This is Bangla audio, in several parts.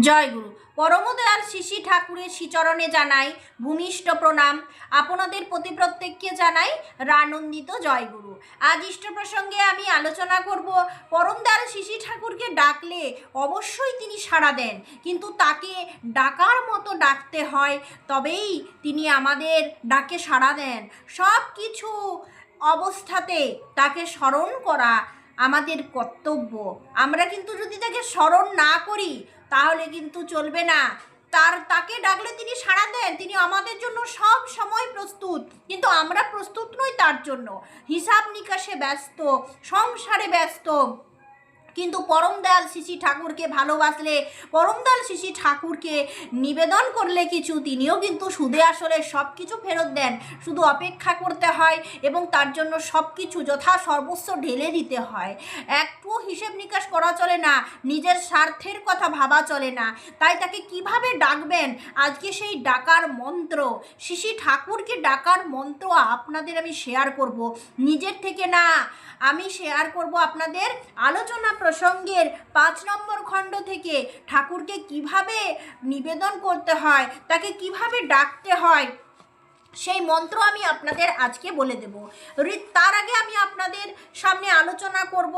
জয় গুরু। পরমদয়াল শিশি ঠাকুরের শ্রীচরণে জানাই ভূমিষ্ঠ প্রণাম। আপনাদের প্রতি প্রত্যেককে জানাই রানন্দিত জয় গুরু। আজ ইষ্ট প্রসঙ্গে আমি আলোচনা করব, পরমদয়াল শিশি ঠাকুরকে ডাকলে অবশ্যই তিনি সাড়া দেন, কিন্তু তাকে ডাকার মতো ডাকতে হয়, তবেই তিনি আমাদের ডাকে সাড়া দেন। সব কিছু অবস্থাতে তাকে স্মরণ করা আমাদের কর্তব্য। আমরা কিন্তু যদি তাকে স্মরণ না করি তাহলে কিন্তু চলবে না। তাকে ডাকলে তিনি সাড়া দেন, তিনি আমাদের জন্য সব সময় প্রস্তুত, কিন্তু আমরা প্রস্তুত নই তার জন্য। হিসাব নিকাশে ব্যস্ত, সংসারে ব্যস্ত। কিন্তু পরমদয়াল শিশি ঠাকুরকে ভালোবাসলে, পরমদয়াল শিশি ঠাকুরকে নিবেদন করলে কিছু, তিনিও কিন্তু সুদে আসলে সব কিছু ফেরত দেন। শুধু অপেক্ষা করতে হয় এবং তার জন্য সব কিছু যথা সর্বস্ব ঢেলে দিতে হয়। একটু হিসেব নিকাশ করা চলে না, নিজের স্বার্থের কথা ভাবা চলে না। তাই তাকে কিভাবে ডাকবেন, আজকে সেই ডাকার মন্ত্র, শিশি ঠাকুরকে ডাকার মন্ত্র আপনাদের আমি শেয়ার করব। নিজের থেকে না, আমি শেয়ার করব আপনাদের আলোচনা প্রসঙ্গের 5 নম্বর খণ্ড থেকে ঠাকুরকে কিভাবে নিবেদন করতে হয়, তাকে কিভাবে ডাকতে হয়, সেই মন্ত্র আমি আপনাদের আজকে বলে দেব। তার আগে আমি আপনাদের সামনে আলোচনা করব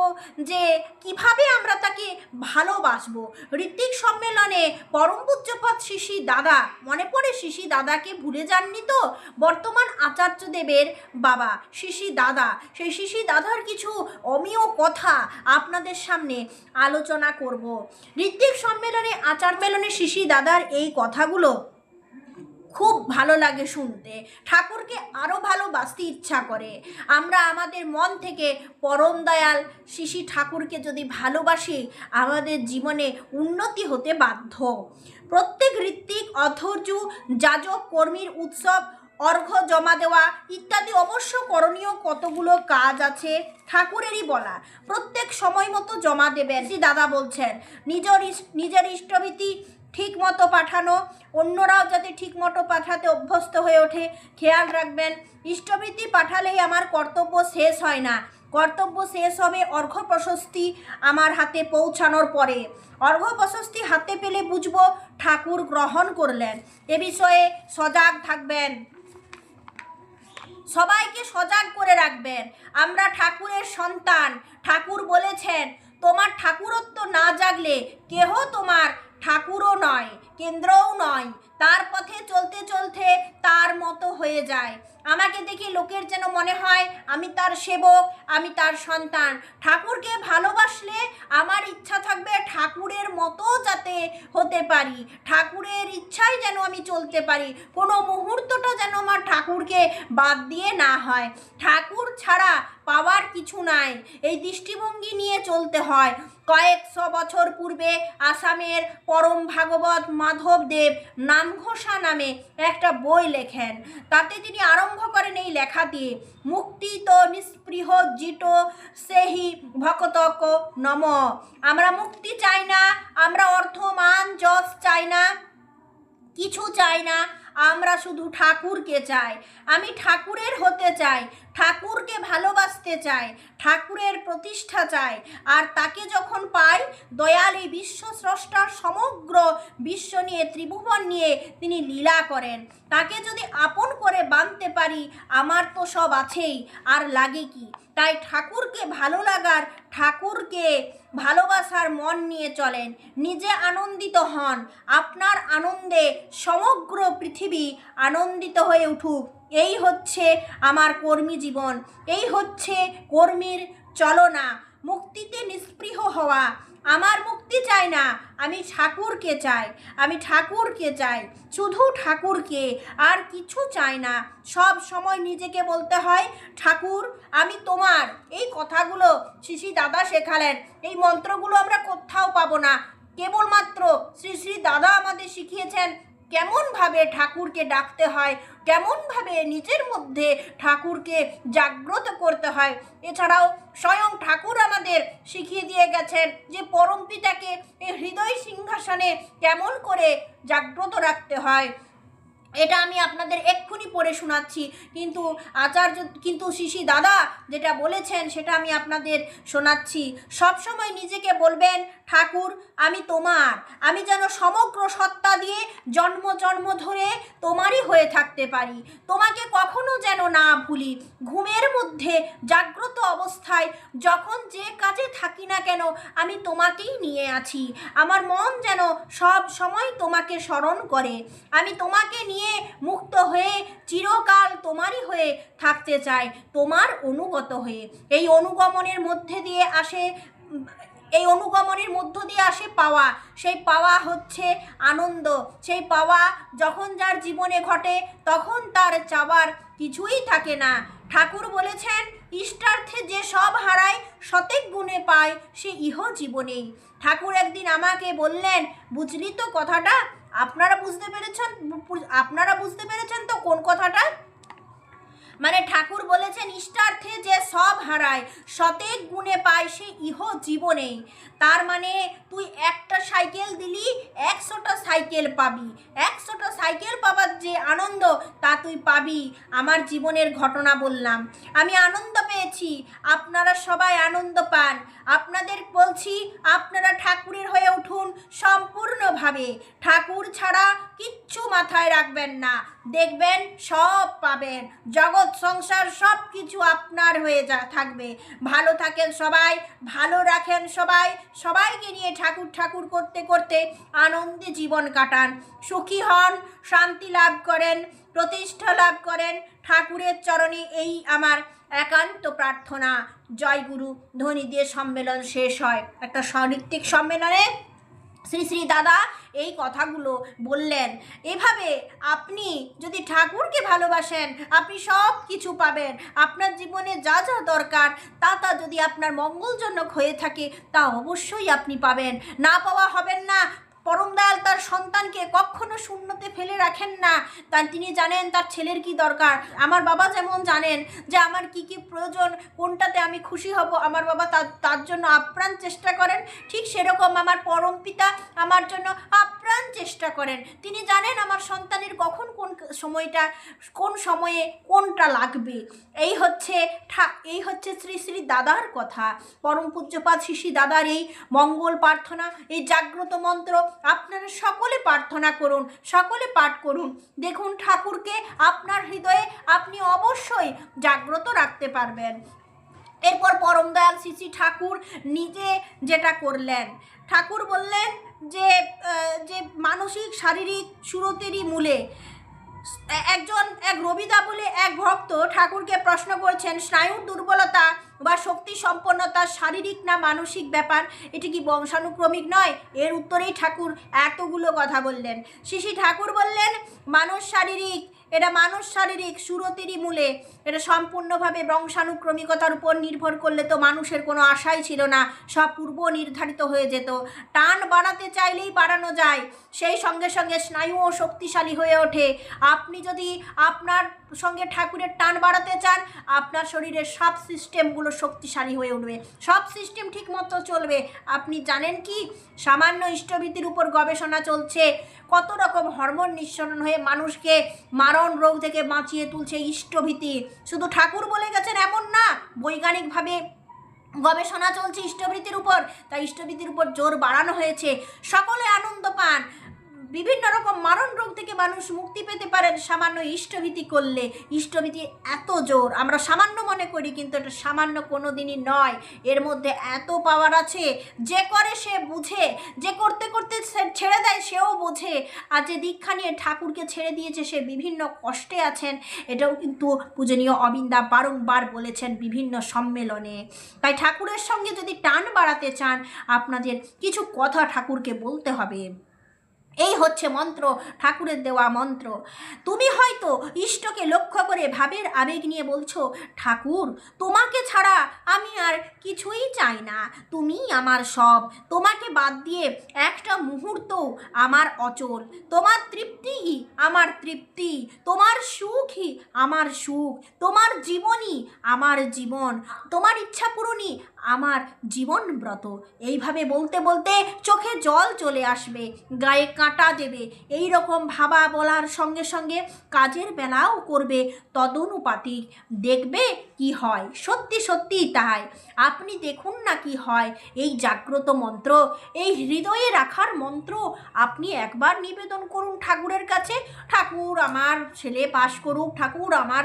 যে কিভাবে আমরা তাকে ভালোবাসবো। ঋত্বিক সম্মেলনে পরম পূজ্যপাদ শিশি দাদা, মনে পড়ে শিশি দাদাকে ভুলে যাননি তো? বর্তমান আচার্যদেবের বাবা শিশি দাদা, সেই শিশি দাদার কিছু অমীয় কথা আপনাদের সামনে আলোচনা করব। ঋত্বিক সম্মেলনে আচার্য মেলনে শিশি দাদার এই কথাগুলো খুব ভালো লাগে শুনতে, ঠাকুরকে আরও ভালোবাসতে ইচ্ছা করে। আমরা আমাদের মন থেকে পরম দয়াল শিশি ঠাকুরকে যদি ভালোবাসি, আমাদের জীবনে উন্নতি হতে বাধ্য। প্রত্যেক ঋত্বিক, অথর্য, যাজক, কর্মীর উৎসব, অর্ঘ্য জমা দেওয়া ইত্যাদি অবশ্য করণীয় কতগুলো কাজ আছে ঠাকুরেরই বলা। প্রত্যেক সময় মতো জমা দেবেন। দাদা বলছেন নিজের ইষ্টভীতি ঠিক মতো পাঠানো, অন্যরাও যাতে ঠিক মতো পাঠাতে অভ্যস্ত হয়ে ওঠে খেয়াল রাখবেন। ইষ্টভীতি পাঠালেই আমার কর্তব্য শেষ হয় না, কর্তব্য শেষ হবে অর্ঘ্য প্রশস্তি আমার হাতে পৌঁছানোর পরে। অর্ঘ্য প্রশস্তি হাতে পেলে বুঝবো ঠাকুর গ্রহণ করলেন। এ বিষয়ে সজাগ থাকবেন, সবাইকে সজাগ করে রাখবেন। আমরা ঠাকুরের সন্তান। ঠাকুর বলেছেন, তোমার ঠাকুরত্ব না জাগলে কেহ তোমার ঠাকুরও নয়, কেন্দ্রও নয়। তার পথে চলতে চলতে তার মতো হয়ে যায়। আমাকে দেখে লোকের যেন মনে হয় আমি তার সেবক, আমি তার সন্তান। ঠাকুরকে ভালোবাসলে আমার ইচ্ছা থাকবে ঠাকুরের মতো যাতে হতে পারি, ঠাকুরের ইচ্ছায় যেন আমি চলতে পারি, কোনো মুহূর্তটা যেন আমার ঠাকুরকে বাদ দিয়ে না হয়। ঠাকুর ছাড়া পাওয়ার কিছু নাই, এই দৃষ্টিভঙ্গি নিয়ে চলতে হয়। কয়েকশো বছর পূর্বে আসামের পরম ভাগবত মাধবদেব নামঘোষা নামে একটা বই লেখেন। তাতে তিনি আরম্ভ করেন এই লেখা দিয়ে, মুক্তি তো নিস্পৃহ জিট সেহি ভকতক নম। আমরা মুক্তি চাই না, আমরা অর্থ মান যশ চাই না, কিছু চাই না, আমরা শুধু ঠাকুরকে চাই। আমি ঠাকুরের হতে চাই, ঠাকুরকে ভালোবাসতে চাই, ঠাকুরের প্রতিষ্ঠা চাই। আর তাকে যখন পাই, দয়াল এই বিশ্ব স্রষ্টার সমগ্র বিশ্ব নিয়ে, ত্রিভুবন নিয়ে তিনি লীলা করেন। তাকে যদি আপন করে বাঁধতে পারি, আমার তো সব আছেই, আর লাগে কি? তাই ঠাকুরকে ভালো লাগার, ঠাকুরকে ভালোবাসার মন নিয়ে চলেন, নিজে আনন্দিত হন। আপনার আনন্দে সমগ্র পৃথিবী আনন্দিত হয়ে উঠুক। এই হচ্ছে আমার কর্মী জীবন, এই হচ্ছে কর্মীর চলনা। মুক্তিতে নিস্পৃহ হওয়া। আমার মুক্তি চাই না, আমি ঠাকুরকে চাই, আমি ঠাকুরকে চাই, শুধু ঠাকুরকে, আর কিছু চাই না। সব সময় নিজেকে বলতে হয়, ঠাকুর আমি তোমার। এই কথাগুলো শিশি দাদা শেখালেন। এই মন্ত্রগুলো আমরা কোথাও পাবো না, কেবলমাত্র শ্রী শ্রী দাদা আমাদের শিখিয়েছেন কেমনভাবে ঠাকুরকে ডাকতে হয়, কেমনভাবে নিজের মধ্যে ঠাকুরকে জাগ্রত করতে হয়। এছাড়াও স্বয়ং ঠাকুর আমাদের শিখিয়ে দিয়ে গেছেন যে পরম পিতাকে এই হৃদয় সিংহাসনে কেমন করে জাগ্রত রাখতে হয়। এটা আমি আপনাদের এক্ষুনি পড়ে শোনাচ্ছি, কিন্তু শিশি দাদা যেটা বলেছেন সেটা আমি আপনাদের শোনাচ্ছি। সবসময় নিজেকে বলবেন, ঠাকুর আমি তোমার, আমি যেন সমগ্র সত্তা দিয়ে জন্ম জন্ম ধরে তোমারই হয়ে থাকতে পারি, তোমাকে কখনো যেন না ভুলি। ঘুমের মধ্যে জাগ্রত অবস্থায় যখন যে কাজে থাকি না কেন আমি তোমাকেই নিয়ে আছি, আমার মন যেন সব সময় তোমাকে স্মরণ করে, আমি তোমাকে নিয়ে মুক্ত হয়ে চিরকাল তোমারই হয়ে থাকতে চাই, তোমার অনুগত হয়ে। এই অনুগমনের মধ্যে দিয়ে আসে পাওয়া, সেই পাওয়া হচ্ছে আনন্দ। সেই পাওয়া যখন যার জীবনে ঘটে তখন তার চাওয়ার কিছুই থাকে না। ঠাকুর বলেছেন, ইষ্টার্থে যে সব হারায় শতেক গুণে পায় সে ইহ জীবনেই। ঠাকুর একদিন আমাকে বললেন, বুঝলি তো কথাটা? আপনারা বুঝতে পেরেছেন তো কোন কথাটা? মানে ঠাকুর বলেছেন, ইষ্টার্থে যে সব হারায় শতেক গুণে পায় সে ইহ জীবনেই। তার মানে তুই একটা সাইকেল দিলি 100টা সাইকেল পাবি, 100টা সাইকেল পাবার যে আনন্দ তা তুই পাবি। আমার জীবনের ঘটনা বললাম, আমি আনন্দ পেয়েছি, আপনারা সবাই আনন্দ পান। আপনাদের বলছি, আপনারা ঠাকুরের হয়ে উঠুন সম্পূর্ণভাবে, ঠাকুর ছাড়া কিচ্ছু মাথায় রাখবেন না, দেখবেন সব পাবেন, জগৎ সংসার সব কিছু আপনার হয়ে থাকবে। ভালো থাকেন সবাই, ভালো রাখেন সবাই, সবাইকে নিয়ে ঠাকুর ঠাকুর করতে করতে আনন্দে জীবন কাটান, সুখী হন, শান্তি লাভ করেন, প্রতিষ্ঠা লাভ করেন। ঠাকুরের চরণে এই আমার একান্ত প্রার্থনা। জয় গুরু ধ্বনি দিয়ে সম্মেলন শেষ হয়। একটা সাহিত্যিক সম্মেলনে শ্রী শ্রী দাদা এই কথাগুলো বললেন। এভাবে আপনি যদি ঠাকুরকে ভালোবাসেন আপনি সব কিছু পাবেন, আপনার জীবনে যা যা দরকার তা যদি আপনার মঙ্গলজনক হয়ে থাকে তা অবশ্যই আপনি পাবেন, না পাওয়া হবেন না। পরম দয়াল তার সন্তানকে কখনো শূন্যতে ফেলে রাখেন না, তিনি জানেন তার ছেলের কি দরকার। আমার বাবা যেমন জানেন যে আমার কি কি প্রয়োজন, কোনটাতে আমি খুশি হব, আমার বাবা তার জন্য আপ্রাণ চেষ্টা করেন। ঠিক সেরকম আমার পরম পিতা আমার জন্য আপ্রাণ চেষ্টা করেন। তিনি জানেন আমার সন্তানের কখন কোন সময়ে কোনটা লাগবে। এই হচ্ছে শ্রী শ্রী দাদার কথা, পরম পূজ্যপাদ শিশি দাদার এই মঙ্গল প্রার্থনা, এই জাগ্রত মন্ত্র আপনারা সকলে প্রার্থনা করুন, সকলে পাঠ করুন। দেখুন ঠাকুরকে আপনার হৃদয়ে আপনি অবশ্যই জাগ্রত রাখতে পারবেন। এরপর পরম দয়াল শ্রী ঠাকুর নিজে যেটা করলেন, ঠাকুর বললেন যে মানসিক শারীরিক সুরতেরই মূলে এক রবিদা বলে এক ভক্ত ঠাকুরকে প্রশ্ন করছেন, স্নায়ুর দুর্বলতা বা শক্তি সম্পন্নতা শারীরিক না মানসিক ব্যাপার, এটি কি বংশানুক্রমিক নয়? এর উত্তরেই ঠাকুর এতগুলো কথা বললেন। শ্রী ঠাকুর বললেন, মানুষ শারীরিক সুরতেরই মূলে, এটা সম্পূর্ণভাবে বংশানুক্রমিকতার উপর নির্ভর করলে তো মানুষের কোনো আশাই ছিল না, সব পূর্ব নির্ধারিত হয়ে যেত। টান বাড়াতে চাইলেই বাড়ানো যায়, সেই সঙ্গে সঙ্গে স্নায়ুও শক্তিশালী হয়ে ওঠে। আপনি যদি আপনার সঙ্গে ঠাকুরের টান বাড়াতে চান আপনার শরীরের সব সিস্টেমগুলো শক্তিশালী হয়ে উঠবে, সব সিস্টেম ঠিক মতো চলবে। আপনি জানেন কি, সামান্য ইষ্টভীতির উপর গবেষণা চলছে, কত রকম হরমোন নিঃসরণ হয়ে মানুষকে মারণ রোগ থেকে বাঁচিয়ে তুলছে ইষ্টভীতি। শুধু ঠাকুর বলে গেছেন এমন না, বৈজ্ঞানিকভাবে গবেষণা চলছে ইষ্টভীতির উপর, তাই ইষ্টভীতির উপর জোর বাড়ানো হয়েছে। সকলে আনন্দ পান, বিভিন্ন রকম মারণ রোগ থেকে মানুষ মুক্তি পেতে পারেন সামান্য ইষ্টভীতি করলে। ইষ্টভীতি এত জোর, আমরা সামান্য মনে করি কিন্তু এটা সামান্য কোনো দিনই নয়, এর মধ্যে এত পাওয়ার আছে। যে করে সে বুঝে, যে করতে করতে ছেড়ে দেয় সেও বোঝে, আর যে দীক্ষা নিয়ে ঠাকুরকে ছেড়ে দিয়েছে সে বিভিন্ন কষ্টে আছেন, এটাও কিন্তু পূজনীয় অবিন্দা বারংবার বলেছেন বিভিন্ন সম্মেলনে। তাই ঠাকুরের সঙ্গে যদি টান বাড়াতে চান আপনাদের কিছু কথা ঠাকুরকে বলতে হবে। এই হচ্ছে মন্ত্র, ঠাকুরের দেওয়া মন্ত্র। তুমি হয়তো ইষ্টকে লক্ষ্য করে ভাবের আবেগ নিয়ে বলছো, ঠাকুর তোমাকে ছাড়া আমি আর কিছুই চাই না, তুমিই আমার সব, তোমাকে বাদ দিয়ে একটা মুহূর্ত আমার অচল, তোমার তৃপ্তিই আমার তৃপ্তি, তোমার সুখই আমার সুখ, তোমার জীবনই আমার জীবন, তোমার ইচ্ছা পূরণই আমার জীবন ব্রত। এইভাবে বলতে বলতে চোখে জল চলে আসবে, গায়ে কাঁটা দেবে, এই রকম ভাবা বলার সঙ্গে সঙ্গে কাজের বেলাও করবে তদনুপাতিক। দেখবে কি হয়, সত্যি সত্যিই তাই। আপনি দেখুন না কি হয়। এই জাগ্রত মন্ত্র, এই হৃদয়ে রাখার মন্ত্র আপনি একবার নিবেদন করুন ঠাকুরের কাছে। ঠাকুর আমার ছেলে পাশ করুক, ঠাকুর আমার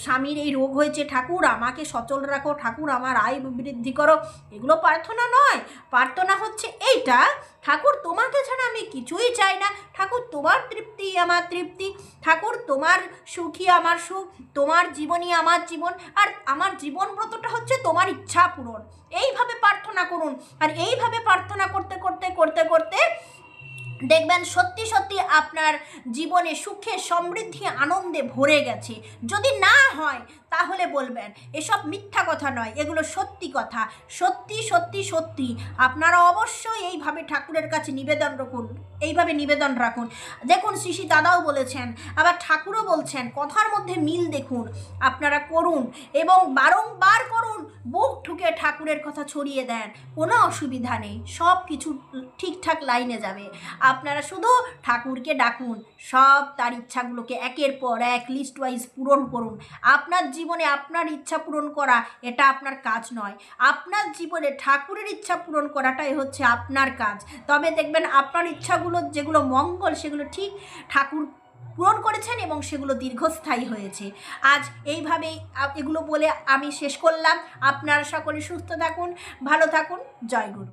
স্বামীর এই রোগ হয়েছে, ঠাকুর আমাকে সচল রাখো, ঠাকুর আমার আয় বৃদ্ধি করো। এগুলো প্রার্থনা নয়। প্রার্থনা হচ্ছে এইটা, ঠাকুর তোমাকে ছাড়া আমি কিছুই চাই না, ঠাকুর তোমার তৃপ্তি আমার তৃপ্তি, ঠাকুর তোমার সুখী আমার সুখ, তোমার জীবনই আমার জীবন, আর আমার জীবন ব্রতটা হচ্ছে তোমার ইচ্ছা পূরণ। এইভাবে প্রার্থনা করুন। আর এইভাবে প্রার্থনা করতে করতে করতে করতে দেখবেন সত্যি সত্যি আপনার জীবনে সুখে সমৃদ্ধি আনন্দে ভরে গেছে। যদি না হয় তাহলে বলবেন এসব মিথ্যা কথা নয়, এগুলো সত্যি কথা। সত্যি সত্যি সত্যি আপনারা অবশ্যই এইভাবে ঠাকুরের কাছে নিবেদন রাখুন, এইভাবে নিবেদন রাখুন। দেখুন শ্রী দাদাও বলেছেন, আবার ঠাকুরও বলছেন, কথার মধ্যে মিল দেখুন। আপনারা করুন এবং বারংবার করুন, বুক ঠুকে ঠাকুরের কথা ছড়িয়ে দেন, কোনো অসুবিধা নেই, সব কিছু ঠিকঠাক লাইনে যাবে। আপনারা শুধু ঠাকুরকে ডাকুন, সব তার ইচ্ছাগুলোকে একের পর এক লিস্ট ওয়াইজ পূরণ করুন। আপনার জীবনে আপনার ইচ্ছা পূরণ করা এটা আপনার কাজ নয়, আপনার জীবনে ঠাকুরের ইচ্ছা পূরণ করাটাই হচ্ছে আপনার কাজ। তবে দেখবেন আপনার ইচ্ছাগুলো যেগুলো মঙ্গল সেগুলো ঠিক ঠাকুর পূরণ করেছেন এবং সেগুলো দীর্ঘস্থায়ী হয়েছে। আজ এইভাবেই এগুলো বলে আমি শেষ করলাম। আপনারা সকলে সুস্থ থাকুন, ভালো থাকুন। জয় গুরু।